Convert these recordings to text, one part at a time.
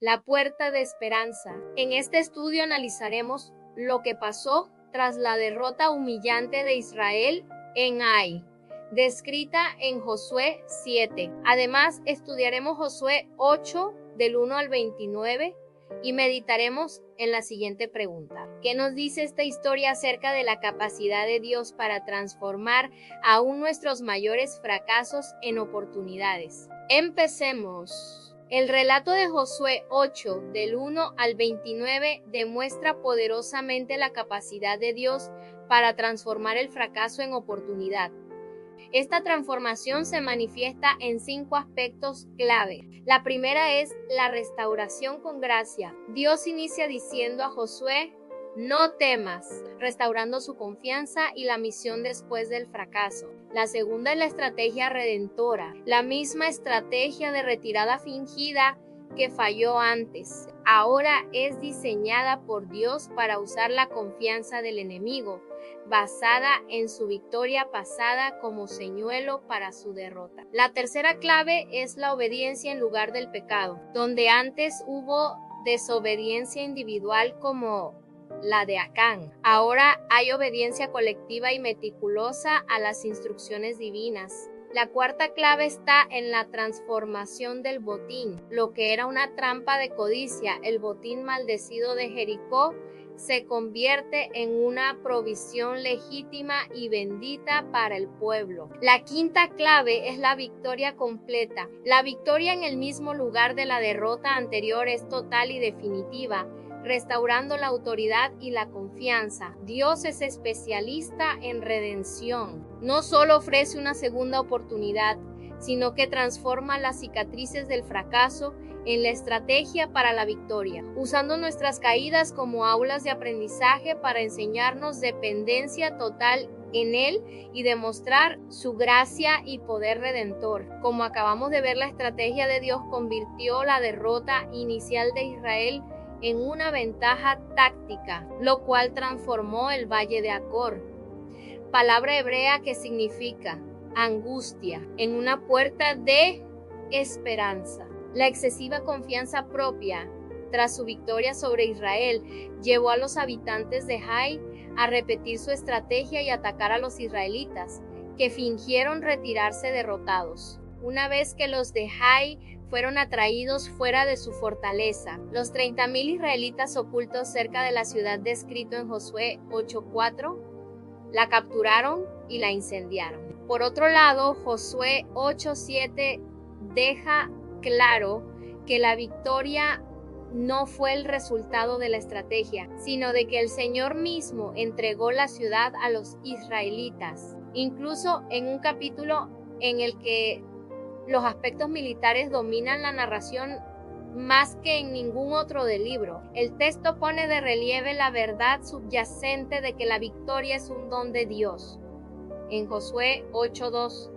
La puerta de esperanza. En este estudio analizaremos lo que pasó tras la derrota humillante de Israel en Ai, descrita en Josué 7. Además, estudiaremos Josué 8 del 1 al 29 y meditaremos en la siguiente pregunta. ¿Qué nos dice esta historia acerca de la capacidad de Dios para transformar aún nuestros mayores fracasos en oportunidades? Empecemos. El relato de Josué 8, del 1 al 29, demuestra poderosamente la capacidad de Dios para transformar el fracaso en oportunidad. Esta transformación se manifiesta en 5 aspectos clave. La primera es la restauración con gracia. Dios inicia diciendo a Josué: no temas, restaurando su confianza y la misión después del fracaso. La segunda es la estrategia redentora, la misma estrategia de retirada fingida que falló antes. Ahora es diseñada por Dios para usar la confianza del enemigo, basada en su victoria pasada como señuelo para su derrota. La tercera clave es la obediencia en lugar del pecado, donde antes hubo desobediencia individual como la de Acán. Ahora hay obediencia colectiva y meticulosa a las instrucciones divinas. La cuarta clave está en la transformación del botín. Lo que era una trampa de codicia, el botín maldecido de Jericó, se convierte en una provisión legítima y bendita para el pueblo. La quinta clave es la victoria completa. La victoria en el mismo lugar de la derrota anterior es total y definitiva, restaurando la autoridad y la confianza. Dios es especialista en redención. No solo ofrece una segunda oportunidad, sino que transforma las cicatrices del fracaso en la estrategia para la victoria, usando nuestras caídas como aulas de aprendizaje para enseñarnos dependencia total en Él y demostrar su gracia y poder redentor. Como acabamos de ver, la estrategia de Dios convirtió la derrota inicial de Israel en una ventaja táctica, lo cual transformó el valle de Acor, palabra hebrea que significa angustia, en una puerta de esperanza. La excesiva confianza propia tras su victoria sobre Israel llevó a los habitantes de Ai a repetir su estrategia y atacar a los israelitas, que fingieron retirarse derrotados. Una vez que los de Ai fueron atraídos fuera de su fortaleza, los 30,000 israelitas ocultos cerca de la ciudad descrito en Josué 8:4 la capturaron y la incendiaron. Por otro lado, Josué 8:7 deja claro que la victoria no fue el resultado de la estrategia, sino de que el Señor mismo entregó la ciudad a los israelitas. Incluso en un capítulo en el que los aspectos militares dominan la narración más que en ningún otro del libro, el texto pone de relieve la verdad subyacente de que la victoria es un don de Dios. En Josué 8:2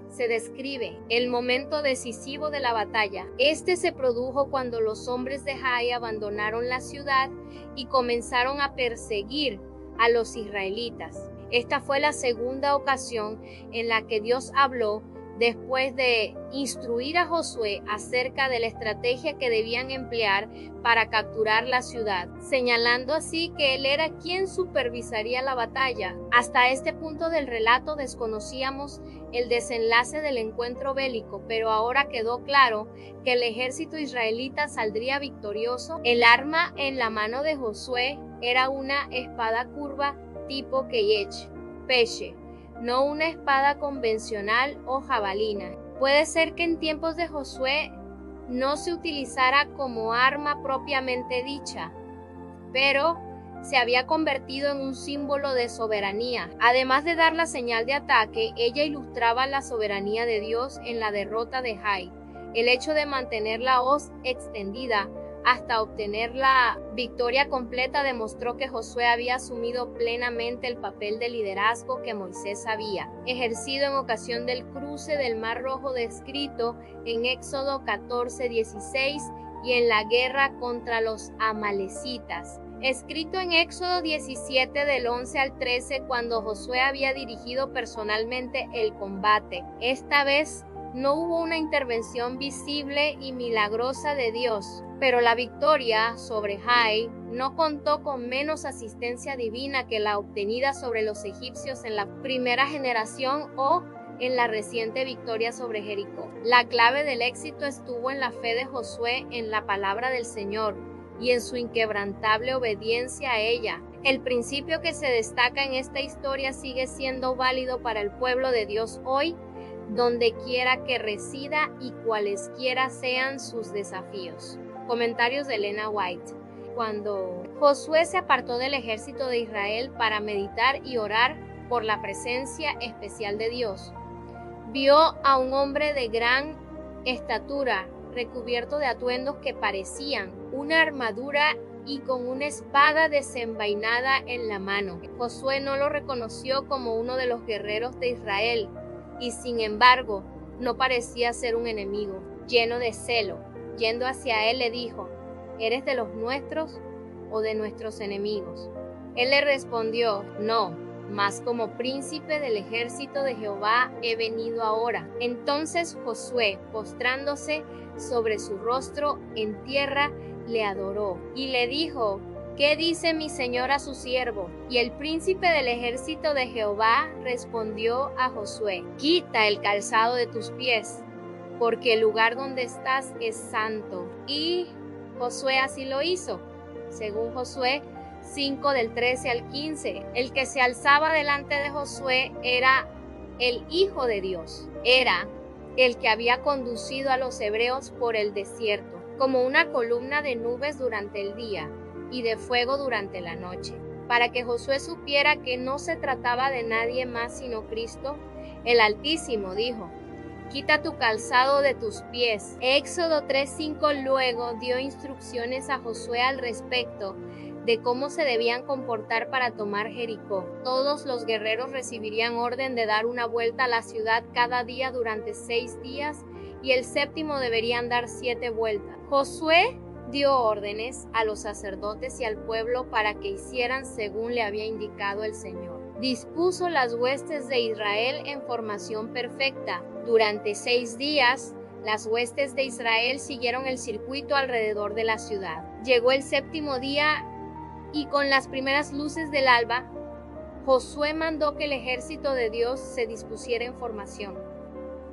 se describe el momento decisivo de la batalla. Este se produjo cuando los hombres de Ai abandonaron la ciudad y comenzaron a perseguir a los israelitas. Esta fue la segunda ocasión en la que Dios habló después de instruir a Josué acerca de la estrategia que debían emplear para capturar la ciudad, señalando así que él era quien supervisaría la batalla. Hasta este punto del relato desconocíamos el desenlace del encuentro bélico, pero ahora quedó claro que el ejército israelita saldría victorioso. El arma en la mano de Josué era una espada curva tipo Keyech, Peshe, no una espada convencional o jabalina. Puede ser que en tiempos de Josué no se utilizara como arma propiamente dicha, pero se había convertido en un símbolo de soberanía. Además de dar la señal de ataque, ella ilustraba la soberanía de Dios en la derrota de Ai. El hecho de mantener la hoz extendida hasta obtener la victoria completa demostró que Josué había asumido plenamente el papel de liderazgo que Moisés había ejercido en ocasión del cruce del Mar Rojo descrito en Éxodo 14:16 y en la guerra contra los amalecitas, escrito en Éxodo 17 del 11 al 13, cuando Josué había dirigido personalmente el combate. Esta vez No hubo una intervención visible y milagrosa de Dios, pero la victoria sobre Ai no contó con menos asistencia divina que la obtenida sobre los egipcios en la primera generación o en la reciente victoria sobre Jericó. La clave del éxito estuvo en la fe de Josué en la palabra del Señor y en su inquebrantable obediencia a ella. El principio que se destaca en esta historia sigue siendo válido para el pueblo de Dios hoy, donde quiera que resida y cualesquiera sean sus desafíos. Comentarios de Elena White. Cuando Josué se apartó del ejército de Israel para meditar y orar por la presencia especial de Dios, vio a un hombre de gran estatura, recubierto de atuendos que parecían una armadura y con una espada desenvainada en la mano. Josué no lo reconoció como uno de los guerreros de Israel, y sin embargo, no parecía ser un enemigo. Lleno de celo, yendo hacia él le dijo: ¿eres de los nuestros o de nuestros enemigos? Él le respondió: no, mas como príncipe del ejército de Jehová he venido ahora. Entonces Josué, postrándose sobre su rostro en tierra, le adoró y le dijo: ¿qué dice mi señor a su siervo? Y el príncipe del ejército de Jehová respondió a Josué: quita el calzado de tus pies, porque el lugar donde estás es santo. Y Josué así lo hizo. Según Josué 5 del 13 al 15, el que se alzaba delante de Josué era el Hijo de Dios. Era el que había conducido a los hebreos por el desierto, como una columna de nubes durante el día y de fuego durante la noche. Para que Josué supiera que no se trataba de nadie más sino Cristo, el Altísimo dijo: quita tu calzado de tus pies. Éxodo 3:5 luego dio instrucciones a Josué al respecto de cómo se debían comportar para tomar Jericó. Todos los guerreros recibirían orden de dar una vuelta a la ciudad cada día durante 6 días, y el séptimo deberían dar 7 vueltas. Josué dio órdenes a los sacerdotes y al pueblo para que hicieran según le había indicado el Señor. Dispuso las huestes de Israel en formación perfecta. Durante 6 días, las huestes de Israel siguieron el circuito alrededor de la ciudad. Llegó el séptimo día y con las primeras luces del alba, Josué mandó que el ejército de Dios se dispusiera en formación.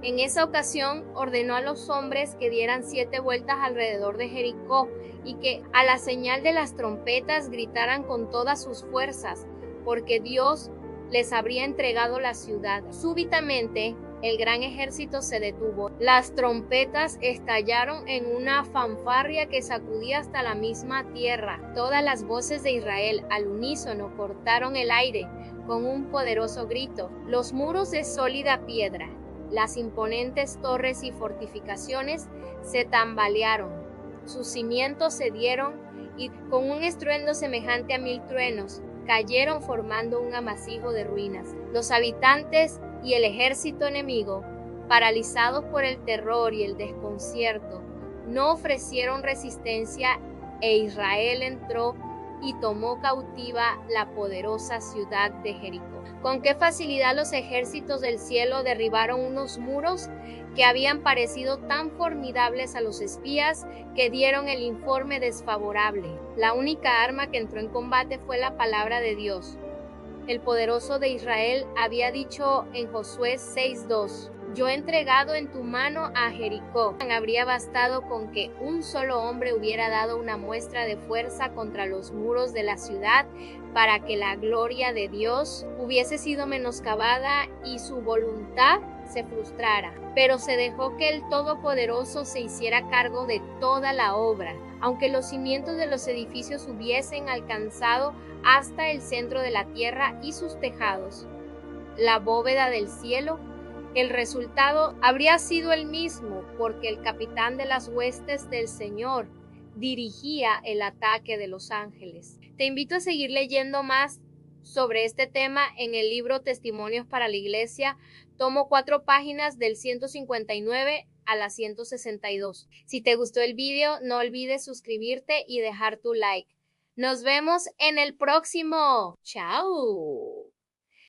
En esa ocasión ordenó a los hombres que dieran 7 vueltas alrededor de Jericó y que a la señal de las trompetas gritaran con todas sus fuerzas, porque Dios les habría entregado la ciudad. Súbitamente el gran ejército se detuvo. Las trompetas estallaron en una fanfarria que sacudía hasta la misma tierra. Todas las voces de Israel al unísono cortaron el aire con un poderoso grito. Los muros de sólida piedra, las imponentes torres y fortificaciones se tambalearon. Sus cimientos cedieron y con un estruendo semejante a 1000 truenos cayeron formando un amasijo de ruinas. Los habitantes y el ejército enemigo, paralizados por el terror y el desconcierto, no ofrecieron resistencia e Israel entró y tomó cautiva la poderosa ciudad de Jericó. Con qué facilidad los ejércitos del cielo derribaron unos muros que habían parecido tan formidables a los espías que dieron el informe desfavorable. La única arma que entró en combate fue la palabra de Dios. El poderoso de Israel había dicho en Josué 6:2: yo he entregado en tu mano a Jericó. Habría bastado con que un solo hombre hubiera dado una muestra de fuerza contra los muros de la ciudad para que la gloria de Dios hubiese sido menoscabada y su voluntad se frustrara. Pero se dejó que el Todopoderoso se hiciera cargo de toda la obra. Aunque los cimientos de los edificios hubiesen alcanzado hasta el centro de la tierra y sus tejados, la bóveda del cielo, el resultado habría sido el mismo, porque el capitán de las huestes del Señor dirigía el ataque de los ángeles. Te invito a seguir leyendo más sobre este tema en el libro Testimonios para la Iglesia, tomo 4 páginas del 159 a la 162. Si te gustó el video, no olvides suscribirte y dejar tu like. Nos vemos en el próximo. ¡Chao!